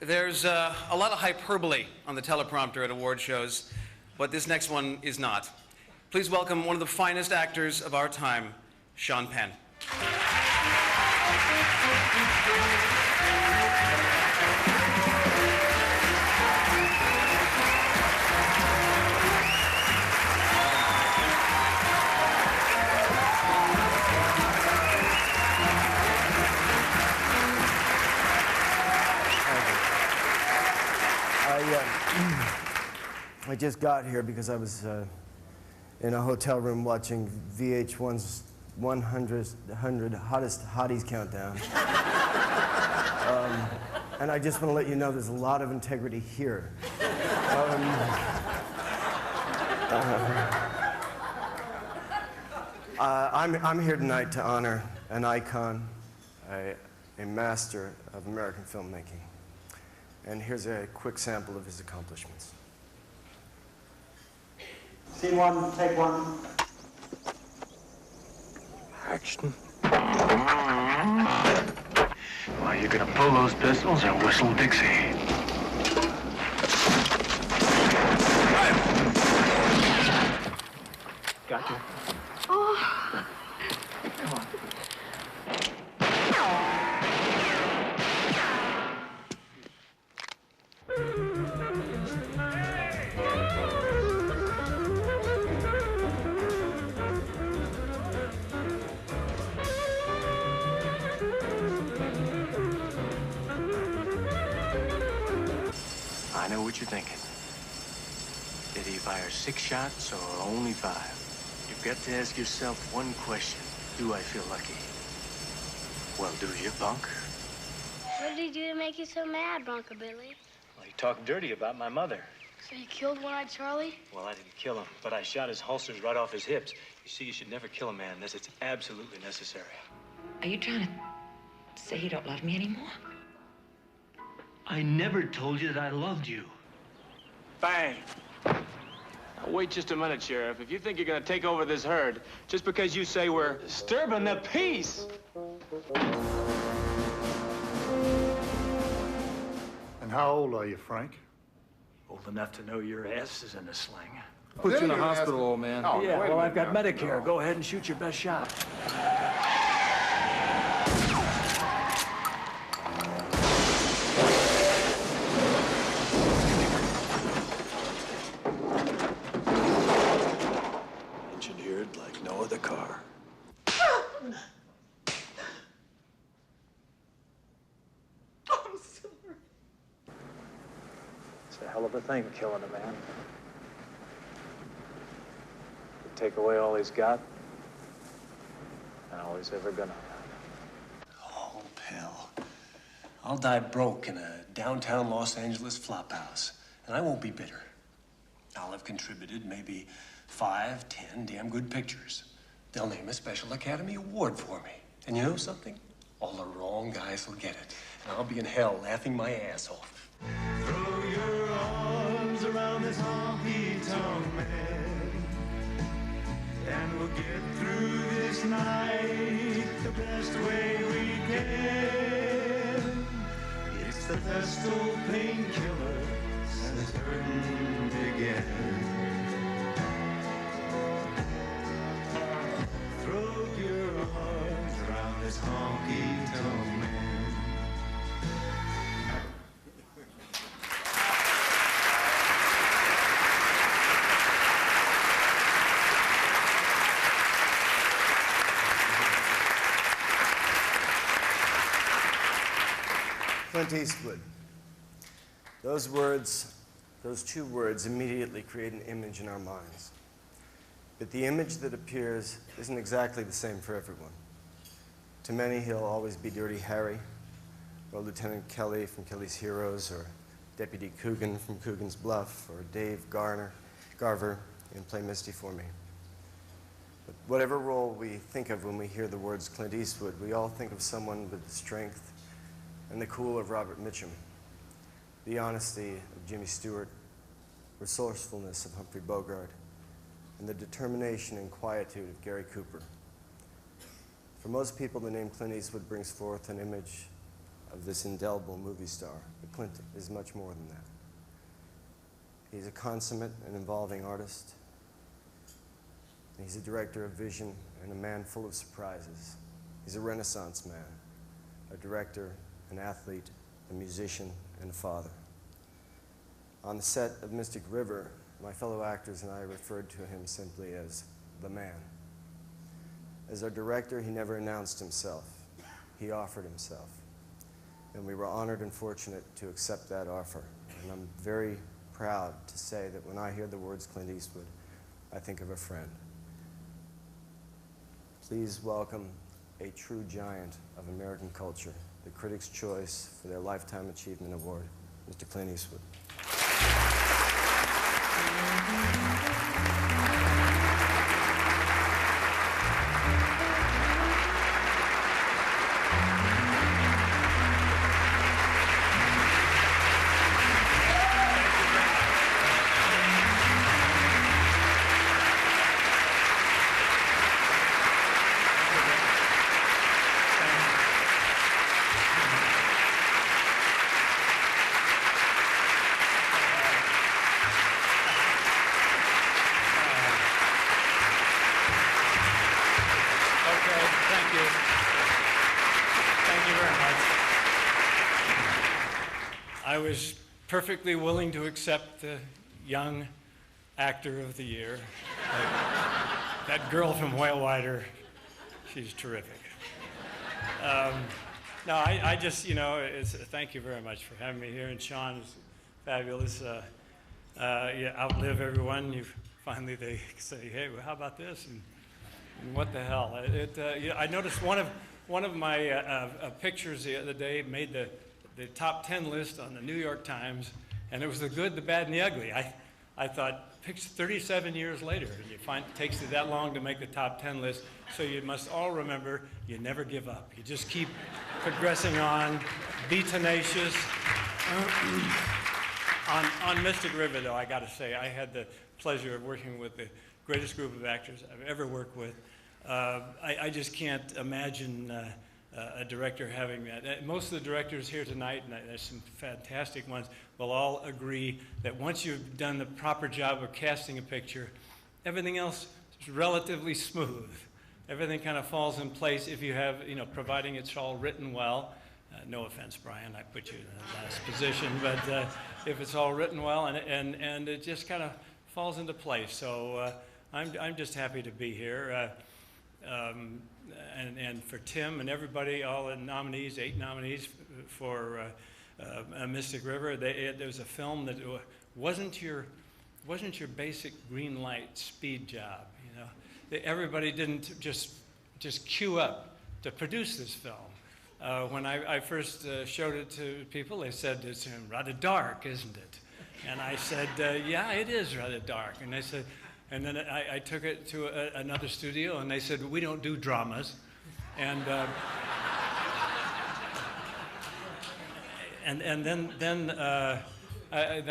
There's a lot of hyperbole on the teleprompter at award shows, but this next one is not. Please welcome one of the finest actors of our time, Sean Penn. I just got here because I was in a hotel room watching VH1's 100 Hottest Hotties countdown. And I just want to let you know there's a lot of integrity here. I'm here tonight to honor an icon, a master of American filmmaking. And here's a quick sample of his accomplishments. Scene one, take one. Action. Well, you gonna pull those pistols or whistle Dixie? Gotcha. Oh. Come on. I know what you're thinking. Did he fire 6 shots or only 5? You've got to ask yourself one question. Do I feel lucky? Well, do you, punk? What did he do to make you so mad, Bronco Billy? Well, he talked dirty about my mother. So you killed One-Eyed Charlie? Well, I didn't kill him, but I shot his holsters right off his hips. You see, you should never kill a man unless it's absolutely necessary. Are you trying to say you don't love me anymore? I never told you that I loved you. Bang! Now, wait just a minute, Sheriff. If you think you're gonna take over this herd, just because you say we're disturbing the peace. And how old are you, Frank? Old enough to know your ass is in a sling. Put you in the hospital, old man. Oh, Yeah, wait a well, minute I've got now. Medicare. Go ahead and shoot your best shot. Engineered like no other car. I'm sorry. It's a hell of a thing, killing a man. You take away all he's got, and all he's ever gonna have. Oh, pal. I'll die broke in a downtown Los Angeles flophouse, and I won't be bitter. I'll have contributed maybe 5, 10 damn good pictures. They'll name a Special Academy Award for me. And you know something? All the wrong guys will get it. And I'll be in hell laughing my ass off. Throw your arms around this honky-tonk man, and we'll get through this night the best way we can. It's the festal painkiller and the curtain began. Throw your arms around this honky-tonk man. Clint Eastwood. Those words, those 2 words immediately create an image in our minds. But the image that appears isn't exactly the same for everyone. To many, he'll always be Dirty Harry, or Lieutenant Kelly from Kelly's Heroes, or Deputy Coogan from Coogan's Bluff, or Dave Garver in Play Misty for Me. But whatever role we think of when we hear the words Clint Eastwood, we all think of someone with the strength and the cool of Robert Mitchum, the honesty of Jimmy Stewart, resourcefulness of Humphrey Bogart, and the determination and quietude of Gary Cooper. For most people, the name Clint Eastwood brings forth an image of this indelible movie star, but Clint is much more than that. He's a consummate and involving artist. He's a director of vision and a man full of surprises. He's a Renaissance man, a director, an athlete, a musician, and a father. On the set of Mystic River, my fellow actors and I referred to him simply as the man. As our director, he never announced himself. He offered himself. And we were honored and fortunate to accept that offer. And I'm very proud to say that when I hear the words Clint Eastwood, I think of a friend. Please welcome a true giant of American culture, the Critics' Choice for their Lifetime Achievement Award, Mr. Clint Eastwood. I was perfectly willing to accept the Young Actor of the Year. That girl from Whale Wider, she's terrific. No, I just, thank you very much for having me here, and Sean is fabulous. You outlive everyone. Finally they say, hey, well, how about this? And what the hell? I noticed one of my pictures the other day made the top 10 list on the New York Times, and it was the good, the bad, and the ugly. I thought, 37 years later, and you find it takes you that long to make the top 10 list, so you must all remember, you never give up. You just keep progressing on, be tenacious. On Mystic River, though, I gotta say, I had the pleasure of working with the greatest group of actors I've ever worked with. I just can't imagine a director having that. Most of the directors here tonight, and there's some fantastic ones, will all agree that once you've done the proper job of casting a picture, everything else is relatively smooth. Everything kind of falls in place if you have, providing it's all written well. No offense, Brian, I put you in the last position, but if it's all written well and it just kind of falls into place. So I'm just happy to be here. And for Tim and everybody, all the nominees, 8 nominees for Mystic River, there was a film that wasn't your basic green light speed job. Everybody didn't just queue up to produce this film. When I first showed it to people, they said it's rather dark, isn't it? And I said, yeah, it is rather dark. And they said. And then I took it to another studio, and they said, we don't do dramas. And then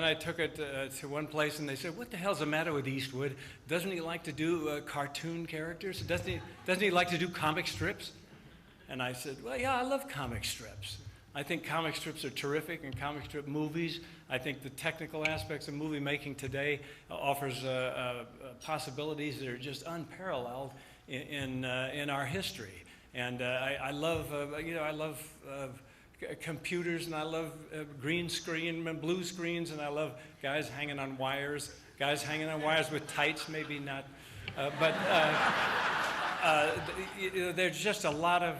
I took it to one place, and they said, what the hell's the matter with Eastwood? Doesn't he like to do cartoon characters? Doesn't he like to do comic strips? And I said, well, yeah, I love comic strips. I think comic strips are terrific, and comic strip movies. I think the technical aspects of movie making today offers possibilities that are just unparalleled in our history. And I love computers, and I love green screen and blue screens, and I love guys hanging on wires with tights, maybe not, but there's just a lot of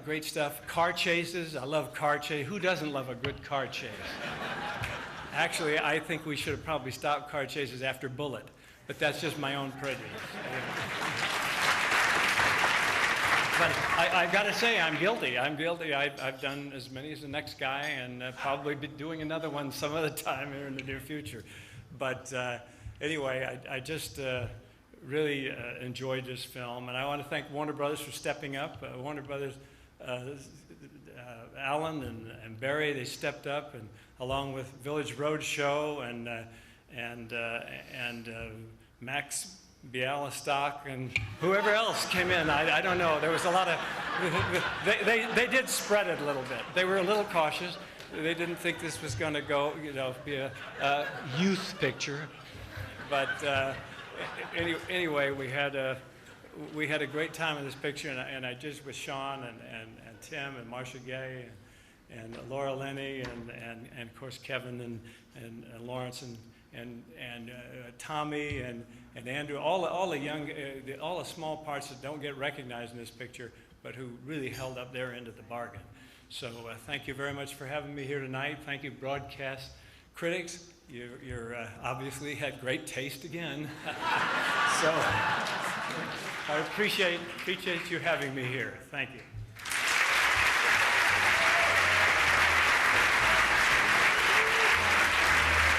great stuff. Car chases, I love car chase. Who doesn't love a good car chase? Actually, I think we should have probably stopped car chases after Bullet, but that's just my own prejudice. But I've got to say, I'm guilty. I've done as many as the next guy, and probably be doing another one some other time here in the near future. But anyway, I just really enjoyed this film, and I want to thank Warner Brothers for stepping up. Warner Brothers, Alan and Barry, they stepped up, and along with Village Roadshow and Max Bialystok and whoever else came in. I don't know. There was a lot of, they did spread it a little bit. They were a little cautious. They didn't think this was going to go, be a youth picture. But anyway, we had a great time in this picture, and I just with Sean and Tim and Marcia Gay and Laura Linney and of course Kevin and Lawrence and Tommy and Andrew, all the young, all the small parts that don't get recognized in this picture, but who really held up their end of the bargain. So thank you very much for having me here tonight. Thank you, broadcast critics. You're obviously had great taste again. So I appreciate you having me here. Thank you.